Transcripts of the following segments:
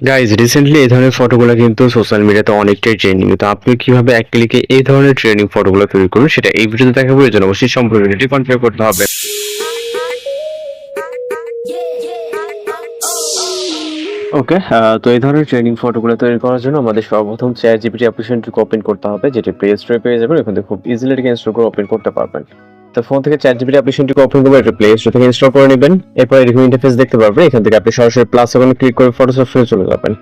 Guys recently এই ধরনের ফটোগুলো কিন্তু সোশ্যাল মিডিয়াতে অনেকটাই ট্রেন্ডিং। তো আপনি কিভাবে এক ক্লিকে এই ধরনের ট্রেন্ডিং ফটোগুলো তৈরি করবেন সেটা এই ভিডিওতে দেখাবো। এর জন্য অবশ্যই সম্পূর্ণ ভিডিওটি কন্টিনিউ করতে হবে। ওকে, তো এই ধরনের ট্রেন্ডিং ফটোগুলো তৈরি করার জন্য আমাদের সর্বপ্রথম ChatGPT অ্যাপ্লিকেশনটি ওপেন করতে হবে, যেটি প্লে স্টোরে পেয়ে যাবেন। এখান থেকে খুব ইজিলি এটাকে ইনস্টল করে ওপেন করতে পারবেন। তো ফোন থেকে ChatGPT অ্যাপ্লিকেশনটিকে ওপেন করবেন, এটা প্লে স্টোর থেকে ইনস্টল করে নেবেন। এরপর এরকম ইন্টারফেস দেখতে পারবেন। এখান থেকে আপনি সরাসরি প্লাস আইকনে ক্লিক করে ফটোস অপশনে চলে যাবেন।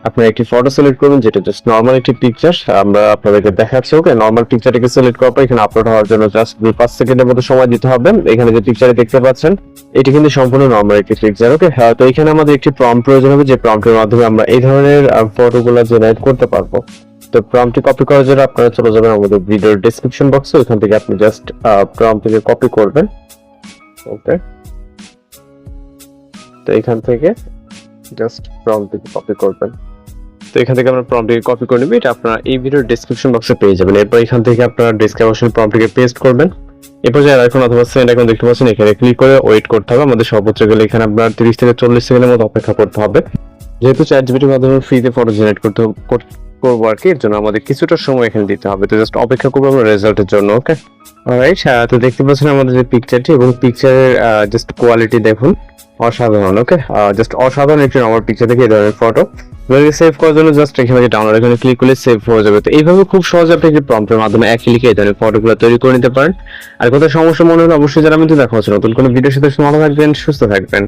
আপনারা একটি ফটো সিলেক্ট করবেন, যেটা জাস্ট নরমাল একটি পিকচার আমরা আপনাদেরকে দেখাচ্ছি। ওকে, নরমাল পিকচারটিকে সিলেক্ট করার পর এখানে আপলোড হওয়ার জন্য জাস্ট 2-5 সেকেন্ডের মতো সময় দিতে হবে। এখানে যে পিকচারটি দেখতে পাচ্ছেন এটি কিন্তু সম্পূর্ণ নরমাল একটি পিকচার। ওকে, তো এখানে আমাদের একটি প্রম্পট প্রয়োজন হবে, যে প্রম্পটের মাধ্যমে আমরা এই ধরনের ফটোগুলো জেনারেট করতে পারবো। তো প্রম্পটটি কপি করার জন্য আপনারা চলে যাবেন আমাদের ভিডিওর ডেসক্রিপশন বক্সে। ওখান থেকে আপনি জাস্ট প্রম্পটটিকে কপি করবেন। ওকে, তো এখান থেকে জাস্ট প্রম্পটটিকে কপি করবেন। তো এখান থেকে আমরা প্রম্পটটিকে কপি করে নেব। এটা আপনারা এই ভিডিওর ডেসক্রিপশন বক্সে পেয়ে যাবেন। এরপর এখান থেকে আপনারা ডেসক্রিপশন প্রম্পটটিকে পেস্ট করবেন। এরপর যে আইকন অথবা সেন্ড আইকন দেখতে পাচ্ছেন, এখানে ক্লিক করে ওয়েট করতে হবে। আমাদের সর্বোচ্চ গেলে এখানে আপনার 30 থেকে 40 সেকেন্ডের মতো অপেক্ষা করতে হবে। যেহেতু ChatGPT-র মাধ্যমে ফ্রিতে ফটো জেনারেট করবো আর কি, এর জন্য আমাদের কিছুটা সময় এখানে দিতে হবে। তো জাস্ট অপেক্ষা করবো আমরা রেজাল্টের জন্য। ওকে, অলরাইট, তো দেখতে পাচ্ছেন আমাদের যে পিকচারটি এবং পিকচারের জাস্ট কোয়ালিটি দেখুন, অসাধারণ। ওকে, জাস্ট অসাধারণ একটি নরমাল পিকচার থেকে এই ধরনের ফটো সেভ করার জন্য জাস্ট এখানে যে ডাউনলোড এখানে ক্লিক করলে সেভ হয়ে যাবে। তো এইভাবে খুব সহজে আপনি একটি প্রম্পটের মাধ্যমে এক ক্লিকে এই ধরনের ফটোগুলো তৈরি করে নিতে পারেন। আর কোথাও সমস্যা মনে হলে অবশ্যই জানাবেন। তো দেখা হচ্ছে নতুন কোনো ভিডিওর সাথে ভালো থাকবেন, সুস্থ থাকবেন।